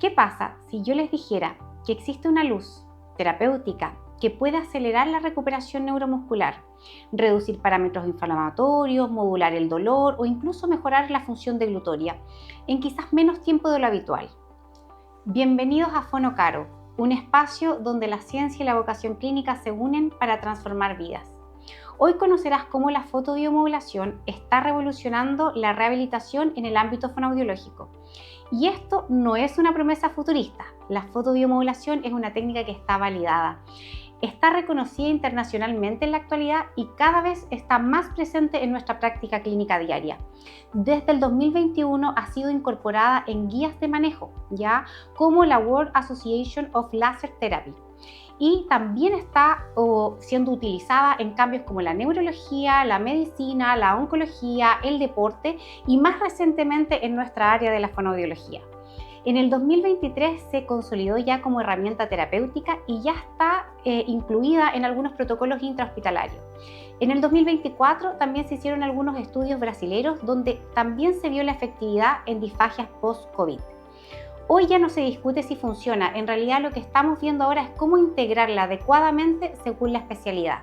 ¿Qué pasa si yo les dijera que existe una luz terapéutica que puede acelerar la recuperación neuromuscular, reducir parámetros inflamatorios, modular el dolor o incluso mejorar la función deglutoria en quizás menos tiempo de lo habitual? Bienvenidos a Fonocaro, un espacio donde la ciencia y la vocación clínica se unen para transformar vidas. Hoy conocerás cómo la fotobiomodulación está revolucionando la rehabilitación en el ámbito fonoaudiológico. Y esto no es una promesa futurista. La fotobiomodulación es una técnica que está validada. Está reconocida internacionalmente en la actualidad y cada vez está más presente en nuestra práctica clínica diaria. Desde el 2021 ha sido incorporada en guías de manejo, ya como la World Association of Laser Therapy. Y también está siendo utilizada en cambios como la neurología, la medicina, la oncología, el deporte y más recientemente en nuestra área de la fonoaudiología. En el 2023 se consolidó ya como herramienta terapéutica y ya está incluida en algunos protocolos intrahospitalarios. En el 2024 también se hicieron algunos estudios brasileños donde también se vio la efectividad en disfagias post-COVID. Hoy ya no se discute si funciona, en realidad lo que estamos viendo ahora es cómo integrarla adecuadamente según la especialidad.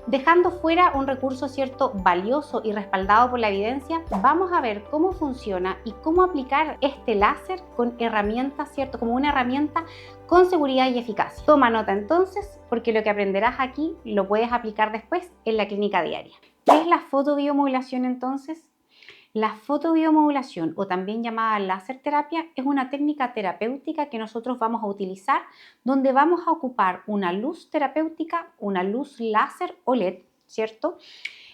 Dejando fuera un recurso valioso y respaldado por la evidencia, vamos a ver cómo funciona y cómo aplicar este láser con herramientas, como una herramienta con seguridad y eficacia. Toma nota entonces, porque lo que aprenderás aquí lo puedes aplicar después en la clínica diaria. ¿Qué es la fotobiomodulación entonces? La fotobiomodulación, o también llamada láser terapia, es una técnica terapéutica que nosotros vamos a utilizar donde vamos a ocupar una luz terapéutica, una luz láser o LED, ¿cierto?,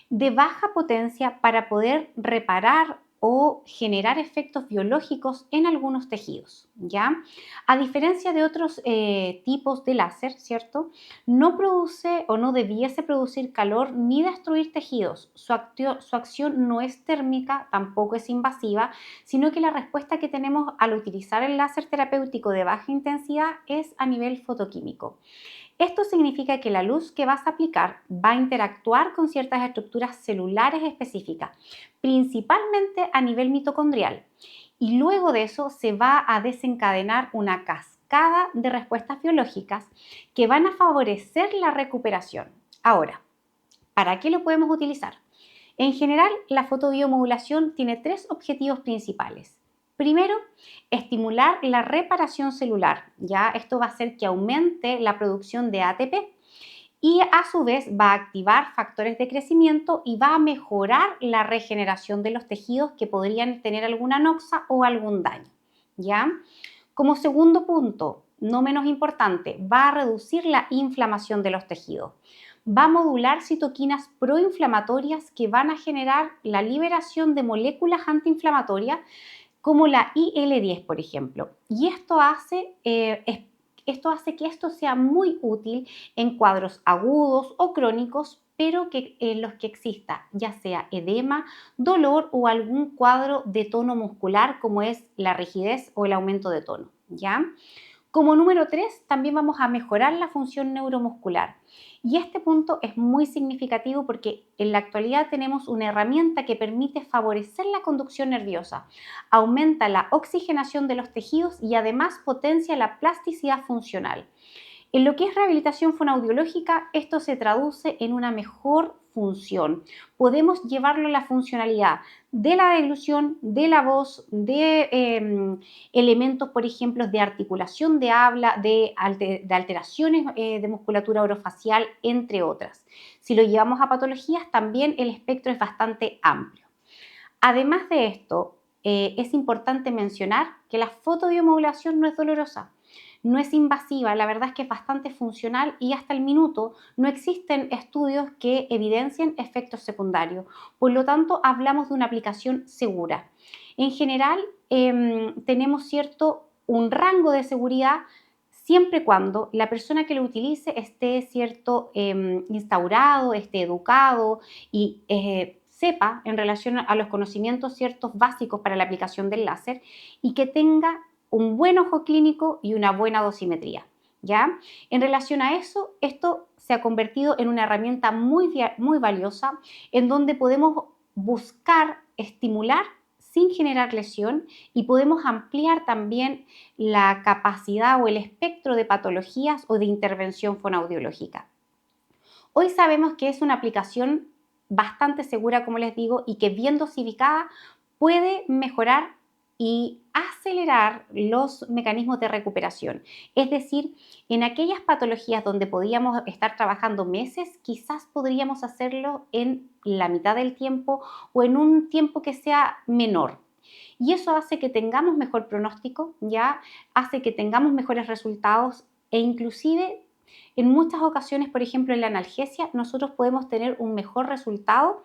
de baja potencia para poder reparar o generar efectos biológicos en algunos tejidos, ¿ya? A diferencia de otros tipos de láser, ¿cierto?, no produce o no debiese producir calor ni destruir tejidos. Su acción no es térmica, tampoco es invasiva, sino que la respuesta que tenemos al utilizar el láser terapéutico de baja intensidad es a nivel fotoquímico. Esto significa que la luz que vas a aplicar va a interactuar con ciertas estructuras celulares específicas, principalmente a nivel mitocondrial. Y luego de eso se va a desencadenar una cascada de respuestas biológicas que van a favorecer la recuperación. Ahora, ¿para qué lo podemos utilizar? En general, la fotobiomodulación tiene tres objetivos principales. Primero, estimular la reparación celular. Ya esto va a hacer que aumente la producción de ATP y a su vez va a activar factores de crecimiento y va a mejorar la regeneración de los tejidos que podrían tener alguna noxa o algún daño. ¿Ya? Como segundo punto, no menos importante, va a reducir la inflamación de los tejidos. Va a modular citoquinas proinflamatorias que van a generar la liberación de moléculas antiinflamatorias como la IL-10, por ejemplo. Y esto hace que esto sea muy útil en cuadros agudos o crónicos, pero que en los que exista ya sea edema, dolor o algún cuadro de tono muscular como es la rigidez o el aumento de tono, ¿ya? Como número 3, también vamos a mejorar la función neuromuscular. Y este punto es muy significativo porque en la actualidad tenemos una herramienta que permite favorecer la conducción nerviosa, aumenta la oxigenación de los tejidos y además potencia la plasticidad funcional. En lo que es rehabilitación fonoaudiológica, esto se traduce en una mejor función. Podemos llevarlo a la funcionalidad de la deglución, de la voz, de elementos, por ejemplo, de articulación de habla, de alteraciones de musculatura orofacial, entre otras. Si lo llevamos a patologías, también el espectro es bastante amplio. Además de esto, es importante mencionar que la fotobiomodulación no es dolorosa. No es invasiva, la verdad es que es bastante funcional y hasta el minuto no existen estudios que evidencien efectos secundarios. Por lo tanto, hablamos de una aplicación segura. En general, tenemos un rango de seguridad siempre y cuando la persona que lo utilice esté instaurado, esté educado y sepa en relación a los conocimientos básicos para la aplicación del láser y que tenga un buen ojo clínico y una buena dosimetría, ¿ya? En relación a eso, esto se ha convertido en una herramienta muy valiosa en donde podemos buscar estimular sin generar lesión y podemos ampliar también la capacidad o el espectro de patologías o de intervención fonoaudiológica. Hoy sabemos que es una aplicación bastante segura, como les digo, y que bien dosificada puede mejorar y acelerar los mecanismos de recuperación. Es decir, en aquellas patologías donde podíamos estar trabajando meses, quizás podríamos hacerlo en la mitad del tiempo o en un tiempo que sea menor. Y eso hace que tengamos mejor pronóstico, ya hace que tengamos mejores resultados e inclusive en muchas ocasiones, por ejemplo, en la analgesia, nosotros podemos tener un mejor resultado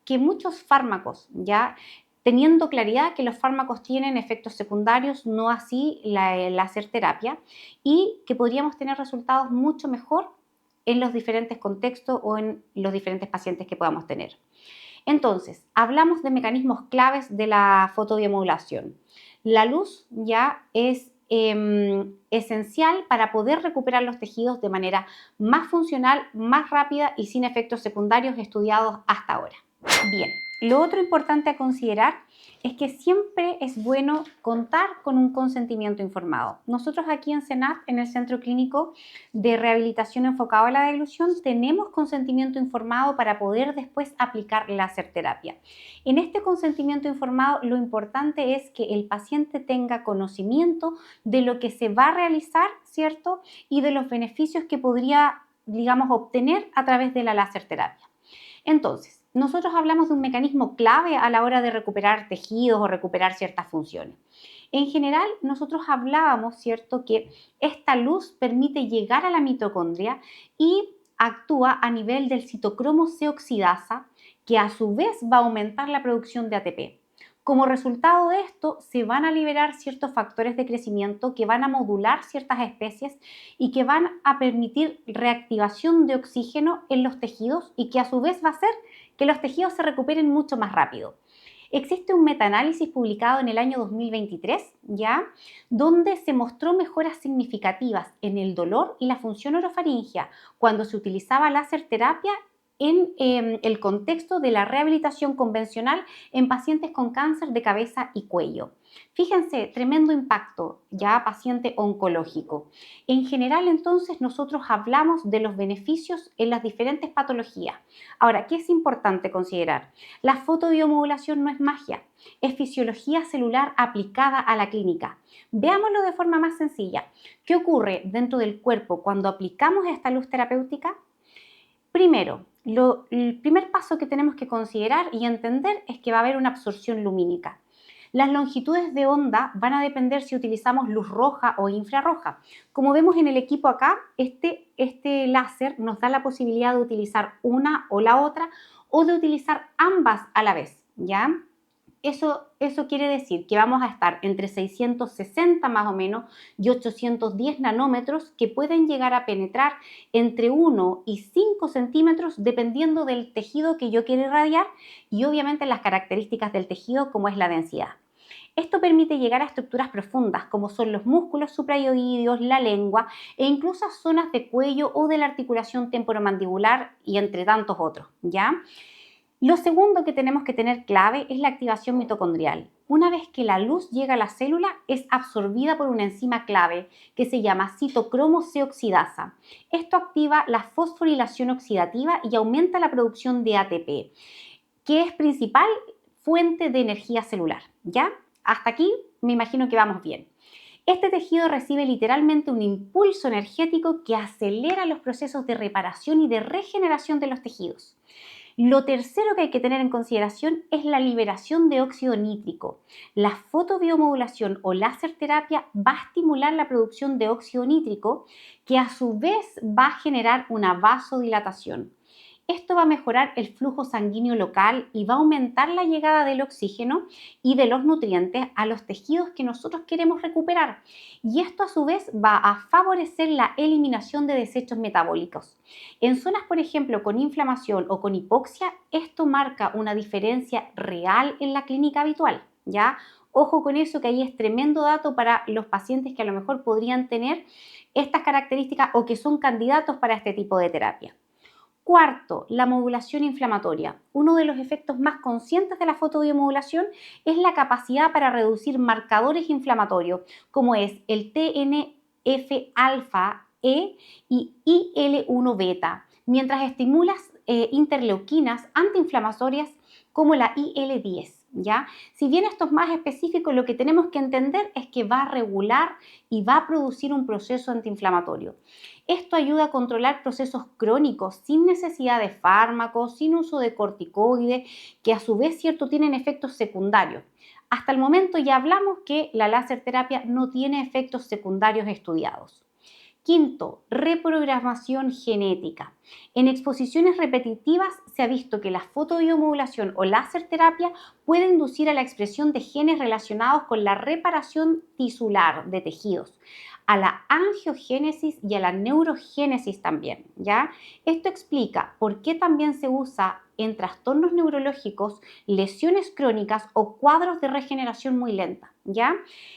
que muchos fármacos, ya teniendo claridad que los fármacos tienen efectos secundarios, no así la láser terapia, y que podríamos tener resultados mucho mejor en los diferentes contextos o en los diferentes pacientes que podamos tener. Entonces, hablamos de mecanismos claves de la fotobiomodulación. La luz ya es esencial para poder recuperar los tejidos de manera más funcional, más rápida y sin efectos secundarios estudiados hasta ahora. Bien, lo otro importante a considerar es que siempre es bueno contar con un consentimiento informado. Nosotros aquí en CENAF, en el Centro Clínico de Rehabilitación enfocado a la deglución, tenemos consentimiento informado para poder después aplicar láser terapia. En este consentimiento informado, lo importante es que el paciente tenga conocimiento de lo que se va a realizar, ¿cierto? Y de los beneficios que podría, digamos, obtener a través de la láser terapia. Entonces, nosotros hablamos de un mecanismo clave a la hora de recuperar tejidos o recuperar ciertas funciones. En general, nosotros hablábamos, ¿cierto?, que esta luz permite llegar a la mitocondria y actúa a nivel del citocromo C oxidasa, que a su vez va a aumentar la producción de ATP. Como resultado de esto, se van a liberar ciertos factores de crecimiento que van a modular ciertas especies y que van a permitir reactivación de oxígeno en los tejidos y que a su vez va a hacer que los tejidos se recuperen mucho más rápido. Existe un metaanálisis publicado en el año 2023, ¿ya?, donde se mostró mejoras significativas en el dolor y la función orofaringea cuando se utilizaba láser terapia en el contexto de la rehabilitación convencional en pacientes con cáncer de cabeza y cuello. Fíjense, tremendo impacto, ya paciente oncológico. En general, entonces, nosotros hablamos de los beneficios en las diferentes patologías. Ahora, ¿qué es importante considerar? La fotobiomodulación no es magia, es fisiología celular aplicada a la clínica. Veámoslo de forma más sencilla. ¿Qué ocurre dentro del cuerpo cuando aplicamos esta luz terapéutica? Primero, el primer paso que tenemos que considerar y entender es que va a haber una absorción lumínica. Las longitudes de onda van a depender si utilizamos luz roja o infrarroja. Como vemos en el equipo acá, este láser nos da la posibilidad de utilizar una o la otra o de utilizar ambas a la vez, ¿ya? Eso quiere decir que vamos a estar entre 660 más o menos y 810 nanómetros que pueden llegar a penetrar entre 1 y 5 centímetros dependiendo del tejido que yo quiera irradiar y obviamente las características del tejido como es la densidad. Esto permite llegar a estructuras profundas como son los músculos suprayoideos, la lengua e incluso a zonas de cuello o de la articulación temporomandibular y entre tantos otros, ¿ya? Lo segundo que tenemos que tener clave es la activación mitocondrial. Una vez que la luz llega a la célula, es absorbida por una enzima clave que se llama citocromo C oxidasa. Esto activa la fosforilación oxidativa y aumenta la producción de ATP, que es principal fuente de energía celular. ¿Ya? Hasta aquí me imagino que vamos bien. Este tejido recibe literalmente un impulso energético que acelera los procesos de reparación y de regeneración de los tejidos. Lo tercero que hay que tener en consideración es la liberación de óxido nítrico. La fotobiomodulación o láser terapia va a estimular la producción de óxido nítrico que a su vez va a generar una vasodilatación. Esto va a mejorar el flujo sanguíneo local y va a aumentar la llegada del oxígeno y de los nutrientes a los tejidos que nosotros queremos recuperar. Y esto a su vez va a favorecer la eliminación de desechos metabólicos. En zonas, por ejemplo, con inflamación o con hipoxia, esto marca una diferencia real en la clínica habitual, ¿ya? Ojo con eso, que ahí es tremendo dato para los pacientes que a lo mejor podrían tener estas características o que son candidatos para este tipo de terapia. Cuarto, la modulación inflamatoria. Uno de los efectos más conscientes de la fotobiomodulación es la capacidad para reducir marcadores inflamatorios, como es el TNF-alfa E y IL-1 beta, mientras estimulas interleuquinas antiinflamatorias como la IL-10. ¿Ya? Si bien esto es más específico, lo que tenemos que entender es que va a regular y va a producir un proceso antiinflamatorio. Esto ayuda a controlar procesos crónicos sin necesidad de fármacos, sin uso de corticoides, que a su vez, cierto, tienen efectos secundarios. Hasta el momento ya hablamos que la láser terapia no tiene efectos secundarios estudiados. Quinto, reprogramación genética. En exposiciones repetitivas se ha visto que la fotobiomodulación o láser terapia puede inducir a la expresión de genes relacionados con la reparación tisular de tejidos, a la angiogénesis y a la neurogénesis también, ¿ya? Esto explica por qué también se usa en trastornos neurológicos, lesiones crónicas o cuadros de regeneración muy lenta, ¿ya?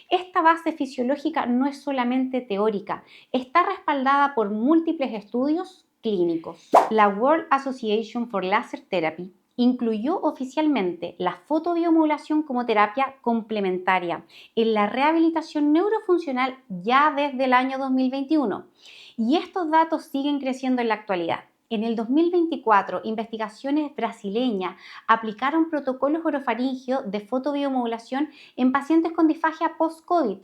Esta base fisiológica no es solamente teórica, está respaldada por múltiples estudios clínicos. La World Association for Laser Therapy incluyó oficialmente la fotobiomodulación como terapia complementaria en la rehabilitación neurofuncional ya desde el año 2021. Y estos datos siguen creciendo en la actualidad. En el 2024, investigaciones brasileñas aplicaron protocolos orofaringios de fotobiomodulación en pacientes con disfagia post-COVID,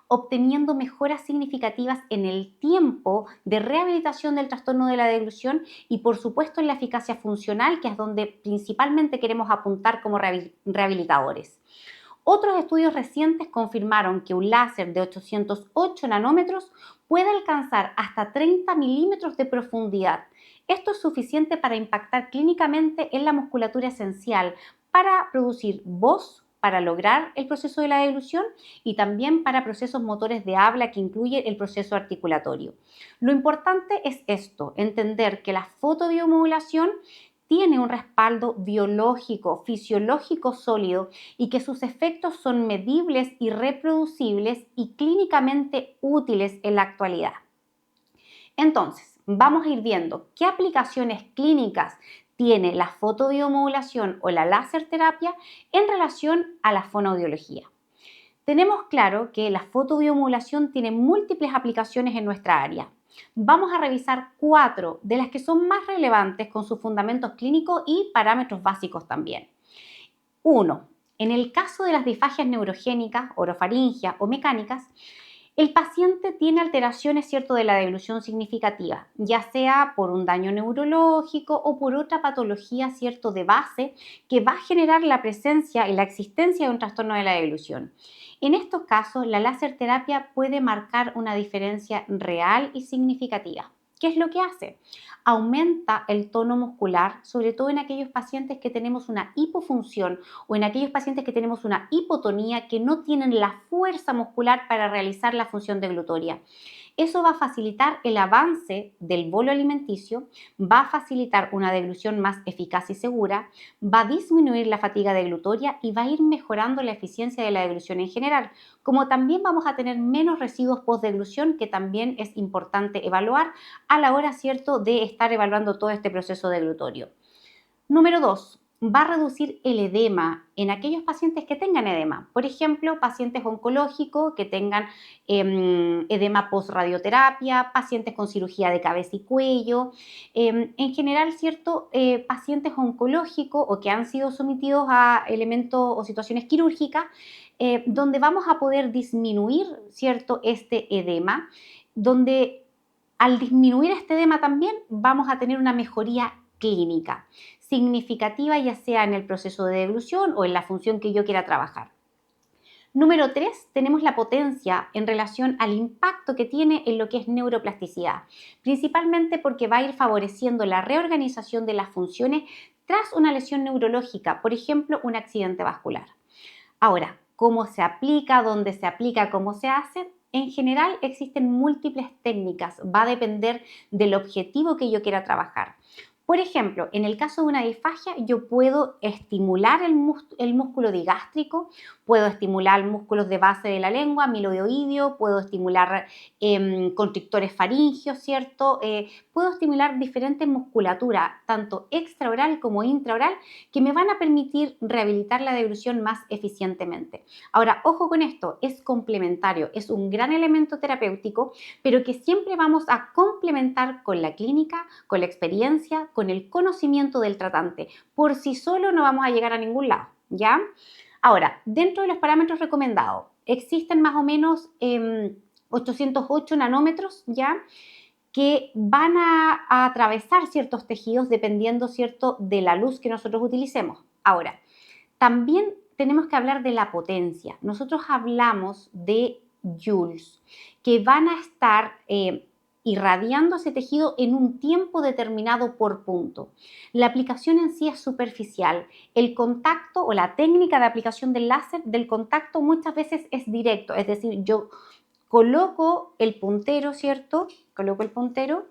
obteniendo mejoras significativas en el tiempo de rehabilitación del trastorno de la deglución y, por supuesto, en la eficacia funcional, que es donde principalmente queremos apuntar como rehabilitadores. Otros estudios recientes confirmaron que un láser de 808 nanómetros puede alcanzar hasta 30 milímetros de profundidad. Esto es suficiente para impactar clínicamente en la musculatura esencial, para producir voz, para lograr el proceso de la deglución y también para procesos motores de habla que incluye el proceso articulatorio. Lo importante es esto, entender que la fotobiomodulación tiene un respaldo biológico, fisiológico sólido y que sus efectos son medibles y reproducibles y clínicamente útiles en la actualidad. Entonces, vamos a ir viendo qué aplicaciones clínicas tiene la fotobiomodulación o la láser terapia en relación a la fonoaudiología. Tenemos claro que la fotobiomodulación tiene múltiples aplicaciones en nuestra área. Vamos a revisar 4 de las que son más relevantes con sus fundamentos clínicos y parámetros básicos también. 1. En el caso de las disfagias neurogénicas, orofaringias o mecánicas, el paciente tiene alteraciones, ¿cierto?, de la deglución significativa, ya sea por un daño neurológico o por otra patología, ¿cierto?, de base que va a generar la presencia y la existencia de un trastorno de la deglución. En estos casos, la láser terapia puede marcar una diferencia real y significativa. ¿Qué es lo que hace? Aumenta el tono muscular, sobre todo en aquellos pacientes que tenemos una hipofunción o en aquellos pacientes que tenemos una hipotonía, que no tienen la fuerza muscular para realizar la función deglutoria. Eso va a facilitar el avance del bolo alimenticio, va a facilitar una deglución más eficaz y segura, va a disminuir la fatiga deglutoria y va a ir mejorando la eficiencia de la deglución en general, como también vamos a tener menos residuos post-deglución, que también es importante evaluar a la hora, ¿cierto?, de estar evaluando todo este proceso deglutorio. Número 2. Va a reducir el edema en aquellos pacientes que tengan edema. Por ejemplo, pacientes oncológicos que tengan edema post-radioterapia, pacientes con cirugía de cabeza y cuello. En general, ¿cierto? Pacientes oncológicos o que han sido sometidos a elementos o situaciones quirúrgicas, donde vamos a poder disminuir, ¿cierto?, este edema, donde al disminuir este edema también vamos a tener una mejoría clínica significativa, ya sea en el proceso de deglución o en la función que yo quiera trabajar. Número 3, tenemos la potencia en relación al impacto que tiene en lo que es neuroplasticidad, principalmente porque va a ir favoreciendo la reorganización de las funciones tras una lesión neurológica, por ejemplo, un accidente vascular. Ahora, ¿cómo se aplica? ¿Dónde se aplica? ¿Cómo se hace? En general existen múltiples técnicas, va a depender del objetivo que yo quiera trabajar. Por ejemplo, en el caso de una disfagia, yo puedo estimular el músculo digástrico, puedo estimular músculos de base de la lengua, miloioideo, puedo estimular constrictores faringios, ¿cierto? Puedo estimular diferentes musculaturas, tanto extraoral como intraoral, que me van a permitir rehabilitar la deglución más eficientemente. Ahora, ojo con esto, es complementario, es un gran elemento terapéutico, pero que siempre vamos a complementar con la clínica, con la experiencia, con el conocimiento del tratante. Por sí solo no vamos a llegar a ningún lado, ¿ya? Ahora, dentro de los parámetros recomendados, existen más o menos 808 nanómetros, ¿ya? Que van a atravesar ciertos tejidos dependiendo, ¿cierto?, de la luz que nosotros utilicemos. Ahora, también tenemos que hablar de la potencia. Nosotros hablamos de joules, que van a estar irradiando ese tejido en un tiempo determinado por punto. La aplicación en sí es superficial. El contacto o la técnica de aplicación del láser, del contacto, muchas veces es directo. Es decir, yo coloco el puntero, ¿cierto? Coloco el puntero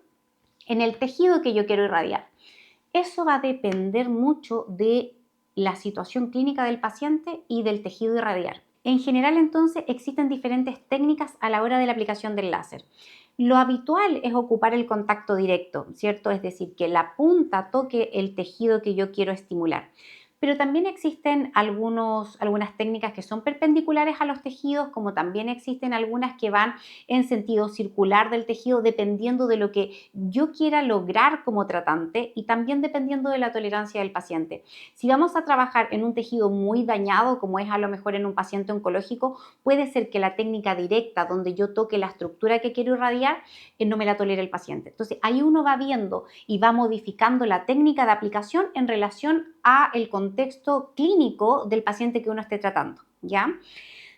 en el tejido que yo quiero irradiar. Eso va a depender mucho de la situación clínica del paciente y del tejido irradiar. En general, entonces, existen diferentes técnicas a la hora de la aplicación del láser. Lo habitual es ocupar el contacto directo, ¿cierto? Es decir, que la punta toque el tejido que yo quiero estimular. Pero también existen algunas técnicas que son perpendiculares a los tejidos, como también existen algunas que van en sentido circular del tejido, dependiendo de lo que yo quiera lograr como tratante y también dependiendo de la tolerancia del paciente. Si vamos a trabajar en un tejido muy dañado, como es a lo mejor en un paciente oncológico, puede ser que la técnica directa, donde yo toque la estructura que quiero irradiar, no me la tolere el paciente. Entonces, ahí uno va viendo y va modificando la técnica de aplicación en relación a el contexto clínico del paciente que uno esté tratando, ¿ya?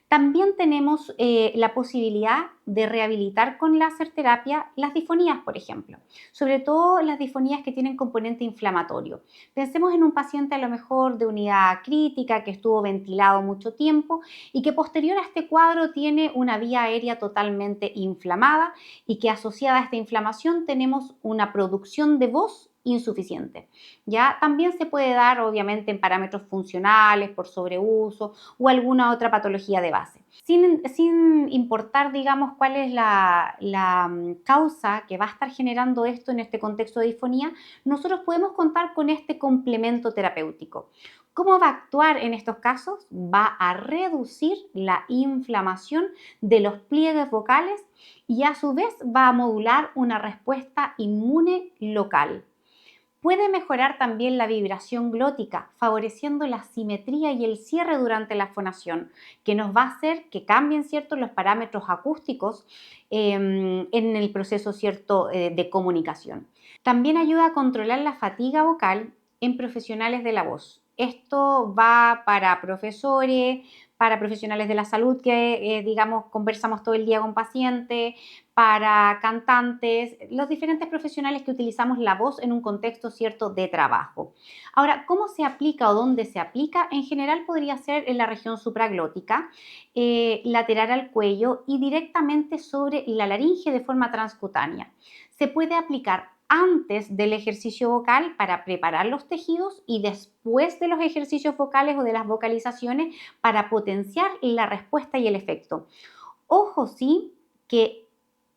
También tenemos la posibilidad de rehabilitar con láser terapia las disfonías, por ejemplo, sobre todo las disfonías que tienen componente inflamatorio. Pensemos en un paciente a lo mejor de unidad crítica que estuvo ventilado mucho tiempo y que posterior a este cuadro tiene una vía aérea totalmente inflamada y que asociada a esta inflamación tenemos una producción de voz insuficiente. ¿Ya? También se puede dar, obviamente, en parámetros funcionales, por sobreuso o alguna otra patología de base. Sin importar, digamos, cuál es la causa que va a estar generando esto en este contexto de disfonía, nosotros podemos contar con este complemento terapéutico. ¿Cómo va a actuar en estos casos? Va a reducir la inflamación de los pliegues vocales y a su vez va a modular una respuesta inmune local. Puede mejorar también la vibración glótica, favoreciendo la simetría y el cierre durante la fonación, que nos va a hacer que cambien, ¿cierto?, los parámetros acústicos en el proceso, ¿cierto?, de comunicación. También ayuda a controlar la fatiga vocal en profesionales de la voz. Esto va para profesores, para profesionales de la salud que, digamos, conversamos todo el día con pacientes, para cantantes, los diferentes profesionales que utilizamos la voz en un contexto cierto de trabajo. Ahora, ¿cómo se aplica o dónde se aplica? En general podría ser en la región supraglótica, lateral al cuello y directamente sobre la laringe de forma transcutánea. Se puede aplicar antes del ejercicio vocal para preparar los tejidos y después de los ejercicios vocales o de las vocalizaciones para potenciar la respuesta y el efecto. Ojo, sí, que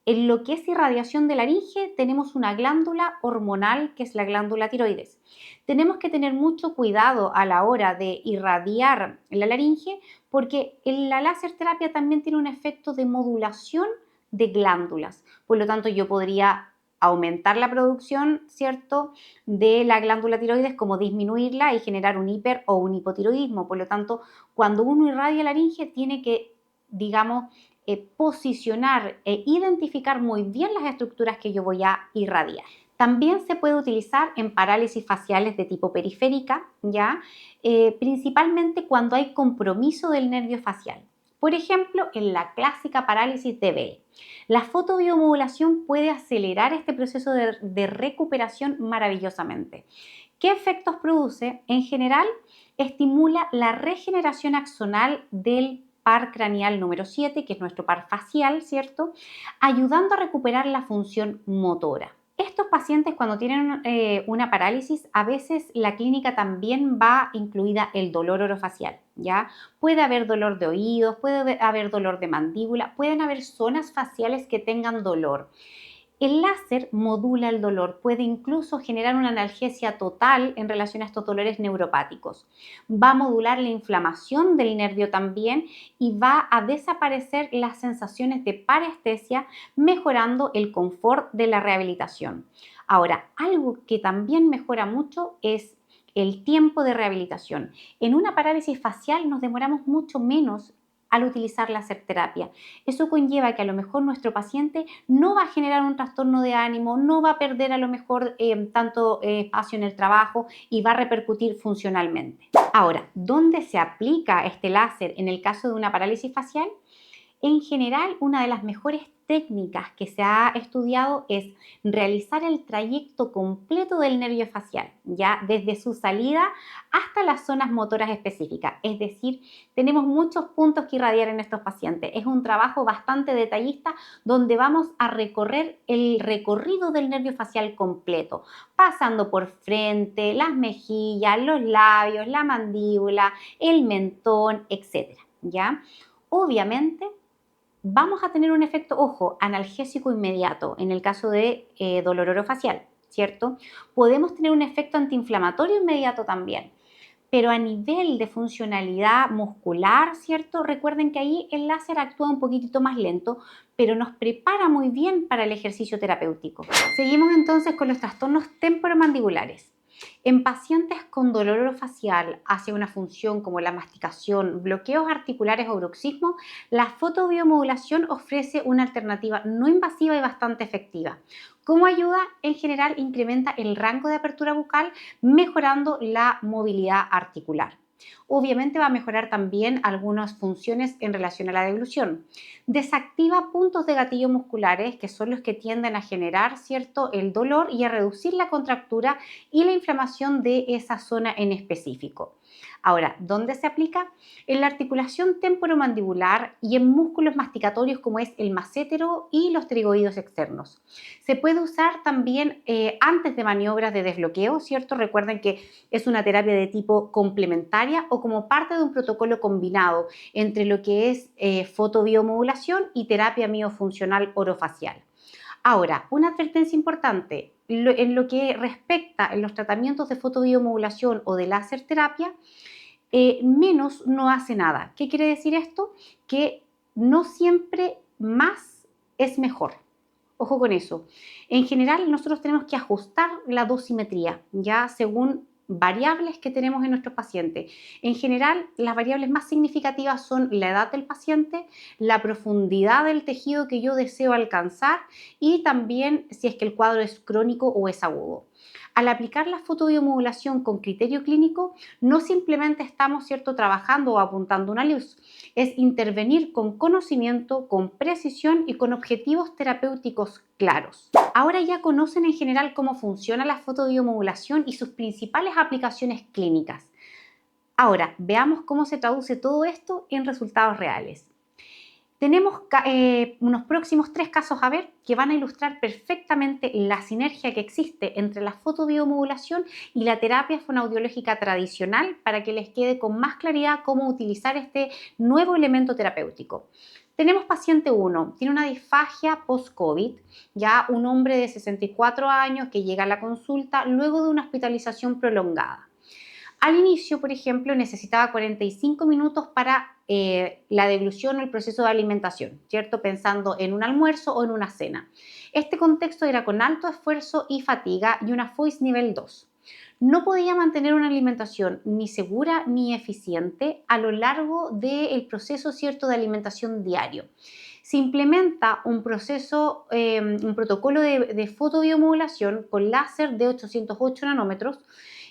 en lo que es irradiación de laringe tenemos una glándula hormonal que es la glándula tiroides. Tenemos que tener mucho cuidado a la hora de irradiar la laringe porque la láser terapia también tiene un efecto de modulación de glándulas. Por lo tanto, yo podría aumentar la producción, ¿cierto?, de la glándula tiroides, como disminuirla y generar un hiper o un hipotiroidismo. Por lo tanto, cuando uno irradia laringe, tiene que, digamos, posicionar e identificar muy bien las estructuras que yo voy a irradiar. También se puede utilizar en parálisis faciales de tipo periférica, ¿ya? Principalmente cuando hay compromiso del nervio facial. Por ejemplo, en la clásica parálisis de Bell. La fotobiomodulación puede acelerar este proceso de recuperación maravillosamente. ¿Qué efectos produce? En general, estimula la regeneración axonal del par craneal número 7, que es nuestro par facial, ¿cierto? Ayudando a recuperar la función motora. Estos pacientes cuando tienen una parálisis, a veces la clínica también va incluida el dolor orofacial, ¿ya? Puede haber dolor de oídos, puede haber dolor de mandíbula, pueden haber zonas faciales que tengan dolor. El láser modula el dolor, puede incluso generar una analgesia total en relación a estos dolores neuropáticos. Va a modular la inflamación del nervio también y va a desaparecer las sensaciones de parestesia, mejorando el confort de la rehabilitación. Ahora, algo que también mejora mucho es el tiempo de rehabilitación. En una parálisis facial nos demoramos mucho menos al utilizar láser terapia. Eso conlleva que a lo mejor nuestro paciente no va a generar un trastorno de ánimo, no va a perder a lo mejor tanto espacio en el trabajo y va a repercutir funcionalmente. Ahora, ¿dónde se aplica este láser en el caso de una parálisis facial? En general, una de las mejores técnicas que se ha estudiado es realizar el trayecto completo del nervio facial, ya desde su salida hasta las zonas motoras específicas. Es decir, tenemos muchos puntos que irradiar en estos pacientes. Es un trabajo bastante detallista donde vamos a recorrer el recorrido del nervio facial completo, pasando por frente, las mejillas, los labios, la mandíbula, el mentón, etcétera, ¿ya? Obviamente, vamos a tener un efecto, ojo, analgésico inmediato en el caso de dolor orofacial, ¿cierto? Podemos tener un efecto antiinflamatorio inmediato también, pero a nivel de funcionalidad muscular, ¿cierto? Recuerden que ahí el láser actúa un poquitito más lento, pero nos prepara muy bien para el ejercicio terapéutico. Seguimos entonces con los trastornos temporomandibulares. En pacientes con dolor orofacial hacia una función como la masticación, bloqueos articulares o bruxismo, la fotobiomodulación ofrece una alternativa no invasiva y bastante efectiva. ¿Cómo ayuda? En general incrementa el rango de apertura bucal, mejorando la movilidad articular. Obviamente va a mejorar también algunas funciones en relación a la deglución. Desactiva puntos de gatillo musculares que son los que tienden a generar, ¿cierto?, el dolor y a reducir la contractura y la inflamación de esa zona en específico. Ahora, ¿dónde se aplica? En la articulación temporomandibular y en músculos masticatorios como es el massétero y los pterigoides externos. Se puede usar también antes de maniobras de desbloqueo, ¿cierto? Recuerden que es una terapia de tipo complementaria o como parte de un protocolo combinado entre lo que es fotobiomodulación y terapia miofuncional orofacial. Ahora, una advertencia importante, en lo que respecta a los tratamientos de fotobiomodulación o de láser terapia, menos no hace nada. ¿Qué quiere decir esto? Que no siempre más es mejor. Ojo con eso. En general, nosotros tenemos que ajustar la dosimetría, ya según variables que tenemos en nuestros pacientes. En general, las variables más significativas son la edad del paciente, la profundidad del tejido que yo deseo alcanzar y también si es que el cuadro es crónico o es agudo. Al aplicar la fotobiomodulación con criterio clínico, no simplemente estamos, ¿cierto?, trabajando o apuntando una luz, es intervenir con conocimiento, con precisión y con objetivos terapéuticos claros. Ahora ya conocen en general cómo funciona la fotobiomodulación y sus principales aplicaciones clínicas. Ahora, veamos cómo se traduce todo esto en resultados reales. Tenemos unos próximos 3 casos a ver que van a ilustrar perfectamente la sinergia que existe entre la fotobiomodulación y la terapia fonoaudiológica tradicional para que les quede con más claridad cómo utilizar este nuevo elemento terapéutico. Tenemos paciente 1, tiene una disfagia post-COVID, ya un hombre de 64 años que llega a la consulta luego de una hospitalización prolongada. Al inicio, por ejemplo, necesitaba 45 minutos para la deglución o el proceso de alimentación, ¿cierto? Pensando en un almuerzo o en una cena. Este contexto era con alto esfuerzo y fatiga y una FOIS nivel 2. No podía mantener una alimentación ni segura ni eficiente a lo largo del proceso, ¿cierto?, de alimentación diario. Se implementa un proceso, un protocolo de fotobiomodulación con láser de 808 nanómetros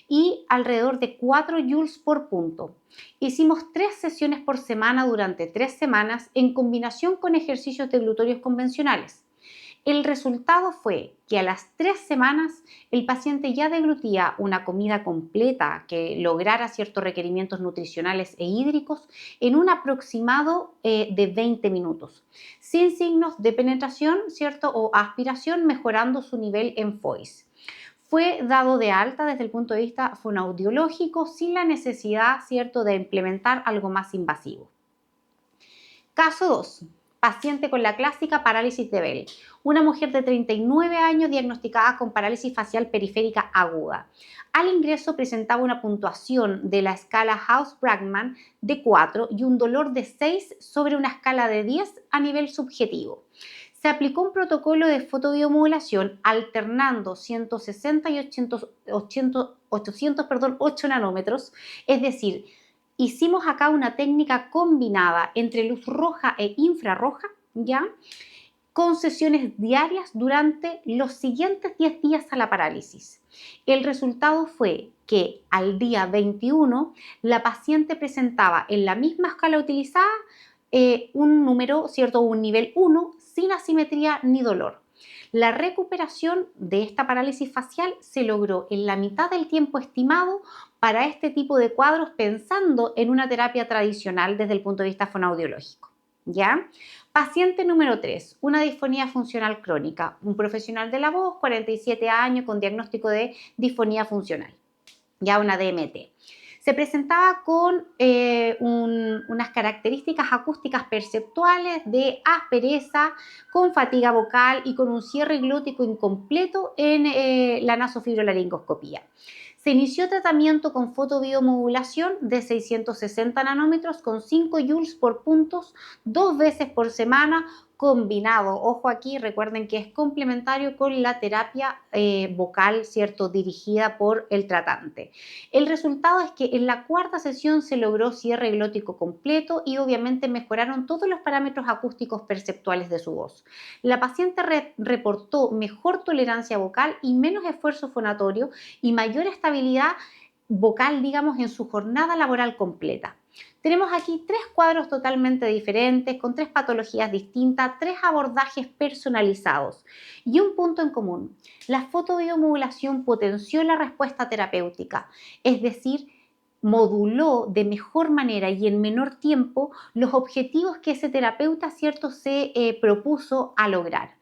y alrededor de 4 joules por punto. Hicimos 3 sesiones por semana durante 3 semanas en combinación con ejercicios deglutorios convencionales. El resultado fue que a las 3 semanas el paciente ya deglutía una comida completa que lograra ciertos requerimientos nutricionales e hídricos en un aproximado de 20 minutos, sin signos de penetración, ¿cierto? O aspiración, mejorando su nivel en FOIS. Fue dado de alta desde el punto de vista fonoaudiológico sin la necesidad, ¿cierto?, de implementar algo más invasivo. Caso 2. Paciente con la clásica parálisis de Bell. Una mujer de 39 años diagnosticada con parálisis facial periférica aguda. Al ingreso presentaba una puntuación de la escala House-Bragman de 4 y un dolor de 6 sobre una escala de 10 a nivel subjetivo. Se aplicó un protocolo de fotobiomodulación alternando 160 y 808 nanómetros, es decir, hicimos acá una técnica combinada entre luz roja e infrarroja, ¿ya? Con sesiones diarias durante los siguientes 10 días a la parálisis. El resultado fue que al día 21 la paciente presentaba en la misma escala utilizada un número, ¿cierto? Un nivel 1 sin asimetría ni dolor. La recuperación de esta parálisis facial se logró en la mitad del tiempo estimado para este tipo de cuadros, pensando en una terapia tradicional desde el punto de vista fonoaudiológico, ¿ya? Paciente número 3, una disfonía funcional crónica, un profesional de la voz, 47 años, con diagnóstico de disfonía funcional, ya una DMT. Se presentaba con unas características acústicas perceptuales de aspereza, con fatiga vocal y con un cierre glótico incompleto en la nasofibrolaringoscopía. Se inició tratamiento con fotobiomodulación de 660 nanómetros con 5 joules por puntos 2 veces por semana, combinado, ojo aquí, recuerden que es complementario con la terapia vocal, ¿cierto?, dirigida por el tratante. El resultado es que en la cuarta sesión se logró cierre glótico completo y obviamente mejoraron todos los parámetros acústicos perceptuales de su voz. La paciente reportó mejor tolerancia vocal y menos esfuerzo fonatorio y mayor estabilidad vocal, digamos, en su jornada laboral completa. Tenemos aquí 3 cuadros totalmente diferentes, con 3 patologías distintas, 3 abordajes personalizados y un punto en común. La fotobiomodulación potenció la respuesta terapéutica, es decir, moduló de mejor manera y en menor tiempo los objetivos que ese terapeuta, ¿cierto?, se propuso a lograr.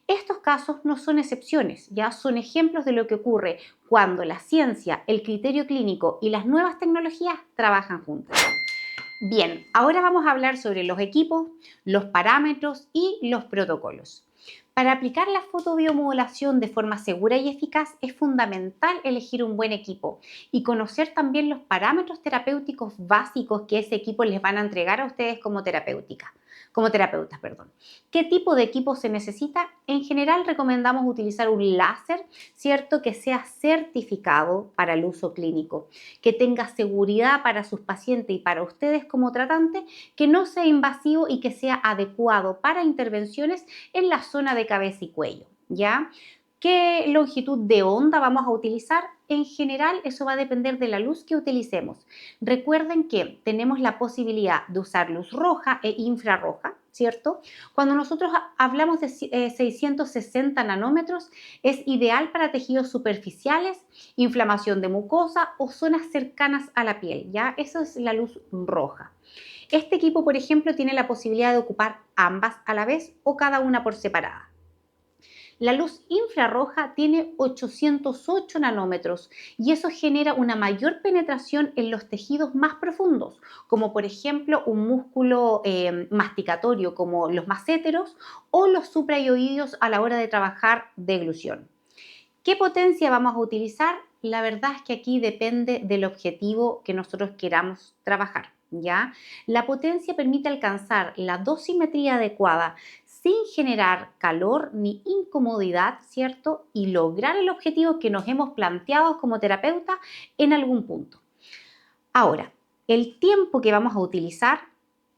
Estos casos no son excepciones, ya son ejemplos de lo que ocurre cuando la ciencia, el criterio clínico y las nuevas tecnologías trabajan juntas. Bien, ahora vamos a hablar sobre los equipos, los parámetros y los protocolos. Para aplicar la fotobiomodulación de forma segura y eficaz es fundamental elegir un buen equipo y conocer también los parámetros terapéuticos básicos que ese equipo les van a entregar a ustedes como terapeutas. ¿Qué tipo de equipo se necesita? En general recomendamos utilizar un láser, ¿cierto?, que sea certificado para el uso clínico, que tenga seguridad para sus pacientes y para ustedes como tratantes, que no sea invasivo y que sea adecuado para intervenciones en la zona de cabeza y cuello, ¿ya? ¿Qué longitud de onda vamos a utilizar? En general, eso va a depender de la luz que utilicemos. Recuerden que tenemos la posibilidad de usar luz roja e infrarroja, ¿cierto? Cuando nosotros hablamos de 660 nanómetros, es ideal para tejidos superficiales, inflamación de mucosa o zonas cercanas a la piel, ¿ya? Eso es la luz roja. Este equipo, por ejemplo, tiene la posibilidad de ocupar ambas a la vez o cada una por separada. La luz infrarroja tiene 808 nanómetros y eso genera una mayor penetración en los tejidos más profundos, como por ejemplo un músculo masticatorio como los masséteros o los suprayoideos a la hora de trabajar deglución. ¿Qué potencia vamos a utilizar? La verdad es que aquí depende del objetivo que nosotros queramos trabajar, ¿ya? La potencia permite alcanzar la dosimetría adecuada sin generar calor ni incomodidad, ¿cierto? Y lograr el objetivo que nos hemos planteado como terapeuta en algún punto. Ahora, el tiempo que vamos a utilizar,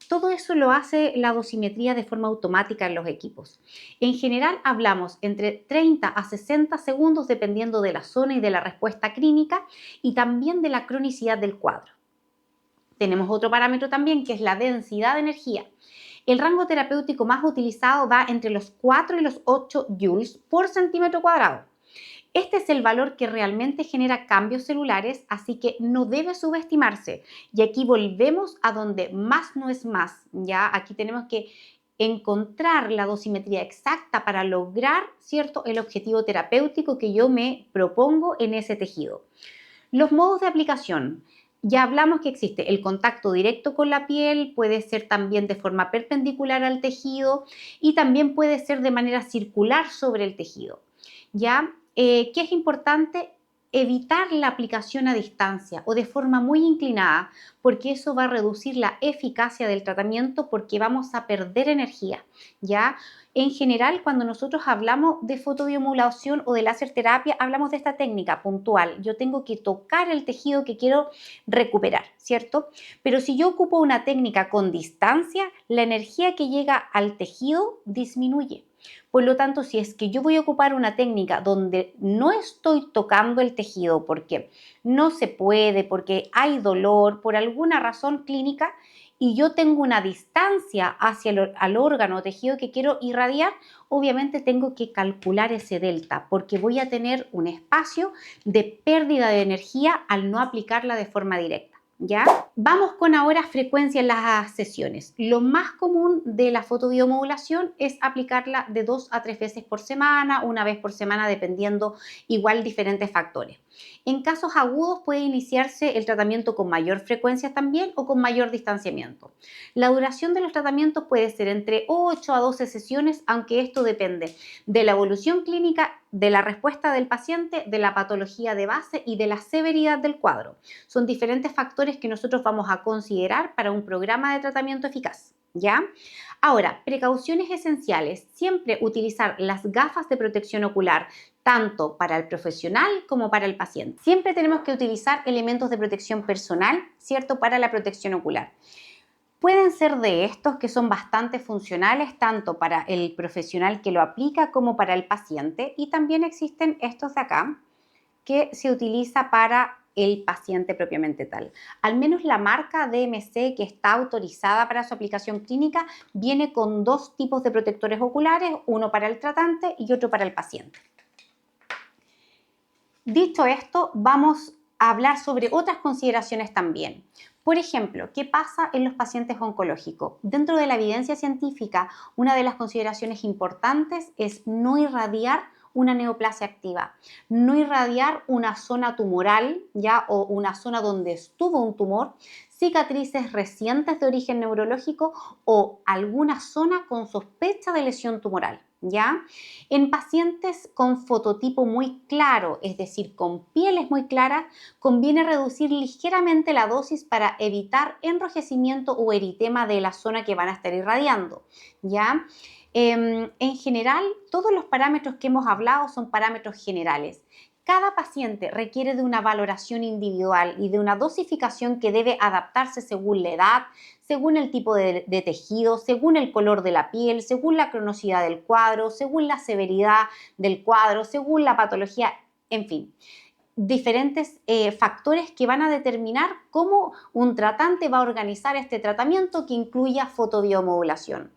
todo eso lo hace la dosimetría de forma automática en los equipos. En general hablamos entre 30 a 60 segundos dependiendo de la zona y de la respuesta clínica y también de la cronicidad del cuadro. Tenemos otro parámetro también que es la densidad de energía. El rango terapéutico más utilizado va entre los 4 y los 8 joules por centímetro cuadrado. Este es el valor que realmente genera cambios celulares, así que no debe subestimarse. Y aquí volvemos a donde más no es más. Ya aquí tenemos que encontrar la dosimetría exacta para lograr, ¿cierto?, el objetivo terapéutico que yo me propongo en ese tejido. Los modos de aplicación. Ya hablamos que existe el contacto directo con la piel, puede ser también de forma perpendicular al tejido y también puede ser de manera circular sobre el tejido. ¿Ya? ¿Qué es importante? Evitar la aplicación a distancia o de forma muy inclinada, porque eso va a reducir la eficacia del tratamiento porque vamos a perder energía, ¿ya? En general, cuando nosotros hablamos de fotobiomodulación o de láser terapia, hablamos de esta técnica puntual. Yo tengo que tocar el tejido que quiero recuperar, ¿cierto? Pero si yo ocupo una técnica con distancia, la energía que llega al tejido disminuye. Por lo tanto, si es que yo voy a ocupar una técnica donde no estoy tocando el tejido porque no se puede, porque hay dolor, por alguna razón clínica, y yo tengo una distancia hacia el órgano o tejido que quiero irradiar, obviamente tengo que calcular ese delta porque voy a tener un espacio de pérdida de energía al no aplicarla de forma directa. ¿Ya? Vamos con ahora frecuencia en las sesiones. Lo más común de la fotobiomodulación es aplicarla de 2 a 3 veces por semana, una vez por semana, dependiendo igual diferentes factores. En casos agudos puede iniciarse el tratamiento con mayor frecuencia también o con mayor distanciamiento. La duración de los tratamientos puede ser entre 8 a 12 sesiones, aunque esto depende de la evolución clínica, de la respuesta del paciente, de la patología de base y de la severidad del cuadro. Son diferentes factores que nosotros vamos a considerar para un programa de tratamiento eficaz, ¿ya? Ahora, precauciones esenciales. Siempre utilizar las gafas de protección ocular, tanto para el profesional como para el paciente. Siempre tenemos que utilizar elementos de protección personal, ¿cierto?, para la protección ocular. Pueden ser de estos que son bastante funcionales tanto para el profesional que lo aplica como para el paciente, y también existen estos de acá que se utiliza para el paciente propiamente tal. Al menos la marca DMC que está autorizada para su aplicación clínica viene con 2 tipos de protectores oculares, uno para el tratante y otro para el paciente. Dicho esto, vamos a hablar sobre otras consideraciones también. Por ejemplo, ¿qué pasa en los pacientes oncológicos? Dentro de la evidencia científica, una de las consideraciones importantes es no irradiar una neoplasia activa, no irradiar una zona tumoral, ya, o una zona donde estuvo un tumor, cicatrices recientes de origen neurológico o alguna zona con sospecha de lesión tumoral, ¿ya? En pacientes con fototipo muy claro, es decir, con pieles muy claras, conviene reducir ligeramente la dosis para evitar enrojecimiento o eritema de la zona que van a estar irradiando, ¿ya? En general, todos los parámetros que hemos hablado son parámetros generales. Cada paciente requiere de una valoración individual y de una dosificación que debe adaptarse según la edad, según el tipo de tejido, según el color de la piel, según la cronosidad del cuadro, según la severidad del cuadro, según la patología, en fin. Diferentes factores que van a determinar cómo un tratante va a organizar este tratamiento que incluya fotobiomodulación.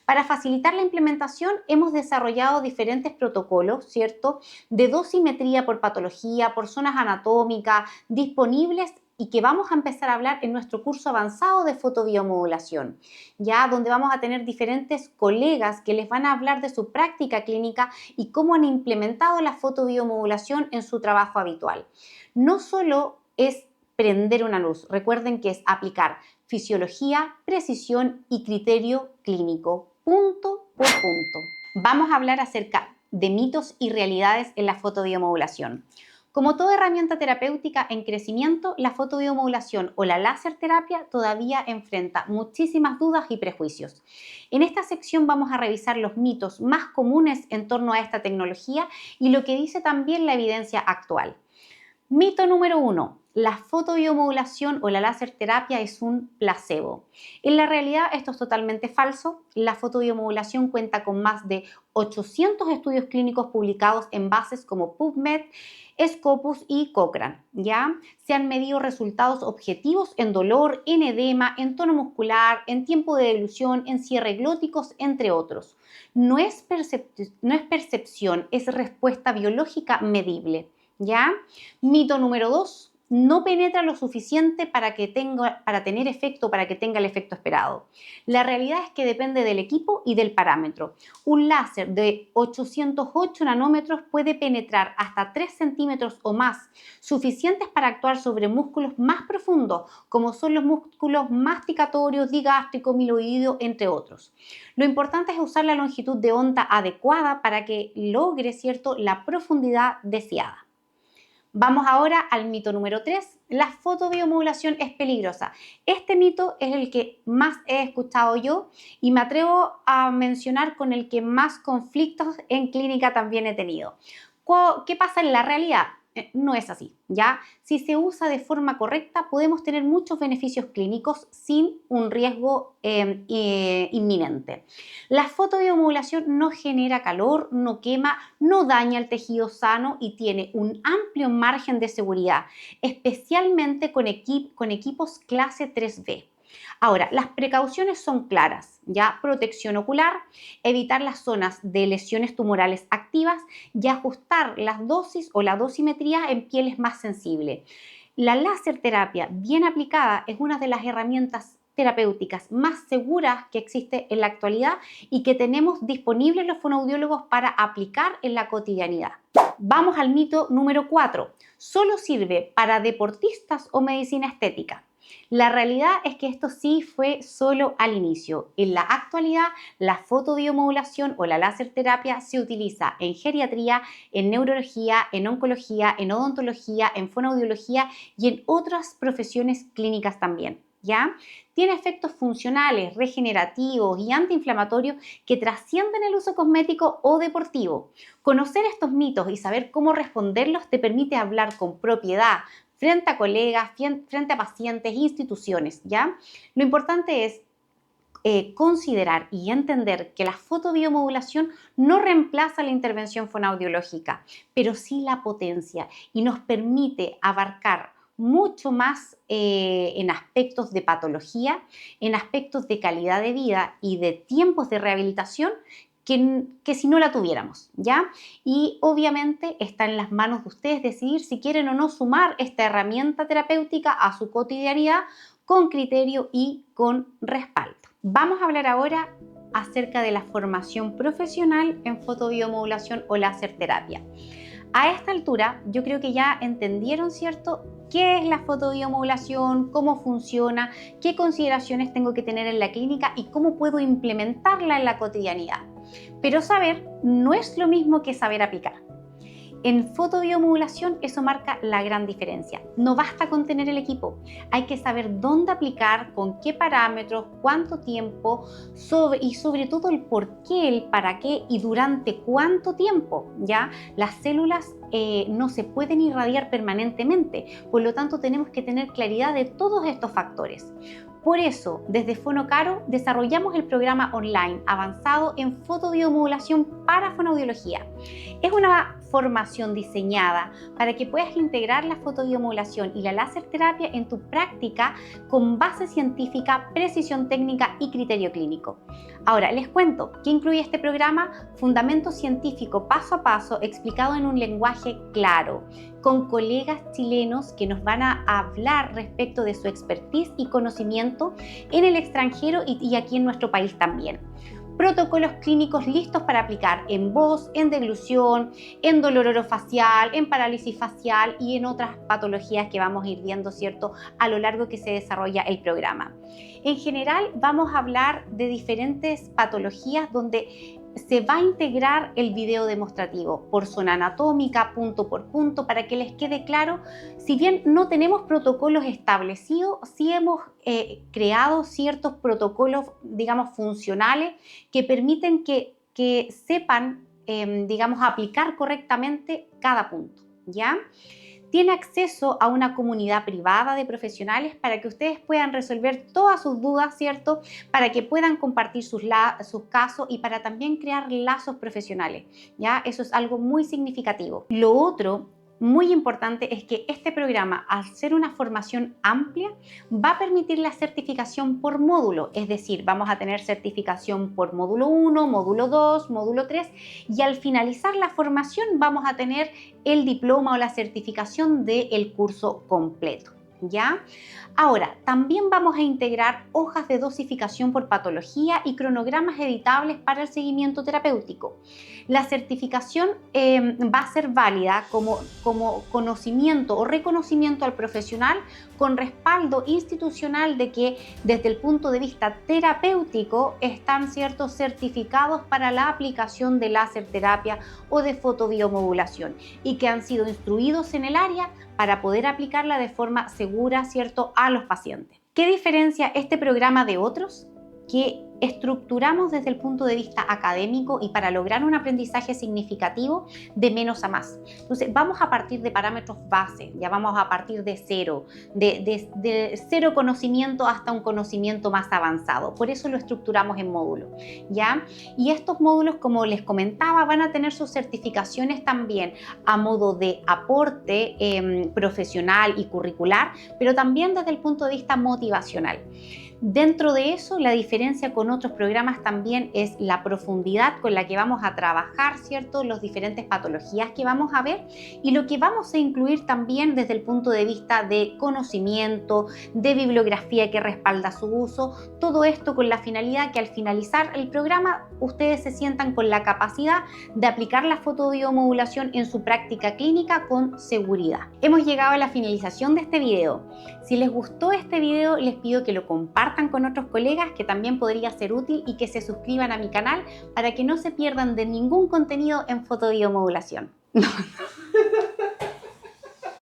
Para facilitar la implementación hemos desarrollado diferentes protocolos, ¿cierto?, de dosimetría por patología, por zonas anatómicas disponibles y que vamos a empezar a hablar en nuestro curso avanzado de fotobiomodulación, ya donde vamos a tener diferentes colegas que les van a hablar de su práctica clínica y cómo han implementado la fotobiomodulación en su trabajo habitual. No solo es prender una luz, recuerden que es aplicar fisiología, precisión y criterio clínico, punto por punto. Vamos a hablar acerca de mitos y realidades en la fotobiomodulación. Como toda herramienta terapéutica en crecimiento, la fotobiomodulación o la láser terapia todavía enfrenta muchísimas dudas y prejuicios. En esta sección vamos a revisar los mitos más comunes en torno a esta tecnología y lo que dice también la evidencia actual. Mito número 1. La fotobiomodulación o la láser terapia es un placebo. En la realidad esto es totalmente falso. La fotobiomodulación cuenta con más de 800 estudios clínicos publicados en bases como PubMed, Scopus y Cochrane. ¿Ya? Se han medido resultados objetivos en dolor, en edema, en tono muscular, en tiempo de dilución, en cierre glóticos, entre otros. No es percepción, es respuesta biológica medible. ¿Ya? Mito número 2. No penetra lo suficiente para tener efecto, para que tenga el efecto esperado. La realidad es que depende del equipo y del parámetro. Un láser de 808 nanómetros puede penetrar hasta 3 centímetros o más, suficientes para actuar sobre músculos más profundos, como son los músculos masticatorios, digástrico, miloideo, entre otros. Lo importante es usar la longitud de onda adecuada para que logre, ¿cierto?, la profundidad deseada. Vamos ahora al mito número 3. La fotobiomodulación es peligrosa. Este mito es el que más he escuchado yo y me atrevo a mencionar con el que más conflictos en clínica también he tenido. ¿Qué pasa en la realidad? No es así, ¿ya? Si se usa de forma correcta, podemos tener muchos beneficios clínicos sin un riesgo inminente. La fotobiomodulación no genera calor, no quema, no daña el tejido sano y tiene un amplio margen de seguridad, especialmente con equipos clase 3B. Ahora, las precauciones son claras, ¿ya? Protección ocular, evitar las zonas de lesiones tumorales activas y ajustar las dosis o la dosimetría en pieles más sensibles. La láser terapia bien aplicada es una de las herramientas terapéuticas más seguras que existe en la actualidad y que tenemos disponibles los fonoaudiólogos para aplicar en la cotidianidad. Vamos al mito número 4. ¿Solo sirve para deportistas o medicina estética? La realidad es que esto sí fue solo al inicio. En la actualidad, la fotobiomodulación o la láser terapia se utiliza en geriatría, en neurología, en oncología, en odontología, en fonoaudiología y en otras profesiones clínicas también. ¿Ya? Tiene efectos funcionales, regenerativos y antiinflamatorios que trascienden el uso cosmético o deportivo. Conocer estos mitos y saber cómo responderlos te permite hablar con propiedad frente a colegas, frente a pacientes, instituciones, ¿ya? Lo importante es considerar y entender que la fotobiomodulación no reemplaza la intervención fonoaudiológica, pero sí la potencia y nos permite abarcar mucho más en aspectos de patología, en aspectos de calidad de vida y de tiempos de rehabilitación que si no la tuviéramos, ¿ya? Y obviamente está en las manos de ustedes decidir si quieren o no sumar esta herramienta terapéutica a su cotidianidad con criterio y con respaldo. Vamos a hablar ahora acerca de la formación profesional en fotobiomodulación o láser terapia. A esta altura yo creo que ya entendieron, ¿cierto?, qué es la fotobiomodulación, cómo funciona, qué consideraciones tengo que tener en la clínica y cómo puedo implementarla en la cotidianidad. Pero saber no es lo mismo que saber aplicar. En fotobiomodulación eso marca la gran diferencia. No basta con tener el equipo, hay que saber dónde aplicar, con qué parámetros, cuánto tiempo y sobre todo el por qué, el para qué y durante cuánto tiempo. ¿Ya? Las células no se pueden irradiar permanentemente, por lo tanto tenemos que tener claridad de todos estos factores. Por eso, desde Fonocaro desarrollamos el programa online avanzado en fotobiomodulación para fonoaudiología. Es una formación diseñada para que puedas integrar la fotobiomodulación y la láser terapia en tu práctica con base científica, precisión técnica y criterio clínico. Ahora, les cuento qué incluye este programa: fundamento científico paso a paso explicado en un lenguaje claro, con colegas chilenos que nos van a hablar respecto de su expertise y conocimiento en el extranjero y aquí en nuestro país también. Protocolos clínicos listos para aplicar en voz, en deglución, en dolor orofacial, en parálisis facial y en otras patologías que vamos a ir viendo, ¿cierto?, a lo largo que se desarrolla el programa. En general vamos a hablar de diferentes patologías donde se va a integrar el video demostrativo por zona anatómica, punto por punto, para que les quede claro. Si bien no tenemos protocolos establecidos, sí hemos creado ciertos protocolos, digamos, funcionales que permiten que sepan, digamos, aplicar correctamente cada punto, ¿ya? tiene acceso a una comunidad privada de profesionales para que ustedes puedan resolver todas sus dudas, ¿cierto? Para que puedan compartir sus casos y para también crear lazos profesionales, ¿ya? Eso es algo muy significativo. Lo otro muy importante es que este programa, al ser una formación amplia, va a permitir la certificación por módulo, es decir, vamos a tener certificación por módulo 1, módulo 2, módulo 3 y al finalizar la formación vamos a tener el diploma o la certificación del curso completo. ¿Ya? Ahora, también vamos a integrar hojas de dosificación por patología y cronogramas editables para el seguimiento terapéutico. La certificación va a ser válida como conocimiento o reconocimiento al profesional con respaldo institucional de que desde el punto de vista terapéutico están ciertos certificados para la aplicación de láser terapia o de fotobiomodulación y que han sido instruidos en el área para poder aplicarla de forma segura, ¿cierto?, a los pacientes. ¿Qué diferencia este programa de otros? Que estructuramos desde el punto de vista académico y para lograr un aprendizaje significativo de menos a más. Entonces, vamos a partir de parámetros base, ya vamos a partir de cero, de cero conocimiento hasta un conocimiento más avanzado. Por eso lo estructuramos en módulos, ¿ya? Y estos módulos, como les comentaba, van a tener sus certificaciones también a modo de aporte profesional y curricular, pero también desde el punto de vista motivacional. Dentro de eso, la diferencia con otros programas también es la profundidad con la que vamos a trabajar, ¿cierto?, las diferentes patologías que vamos a ver y lo que vamos a incluir también desde el punto de vista de conocimiento, de bibliografía que respalda su uso, todo esto con la finalidad que al finalizar el programa ustedes se sientan con la capacidad de aplicar la fotobiomodulación en su práctica clínica con seguridad. Hemos llegado a la finalización de este video. Si les gustó este video, les pido que lo compartan con otros colegas que también podría ser útil y que se suscriban a mi canal para que no se pierdan de ningún contenido en fotobiomodulación.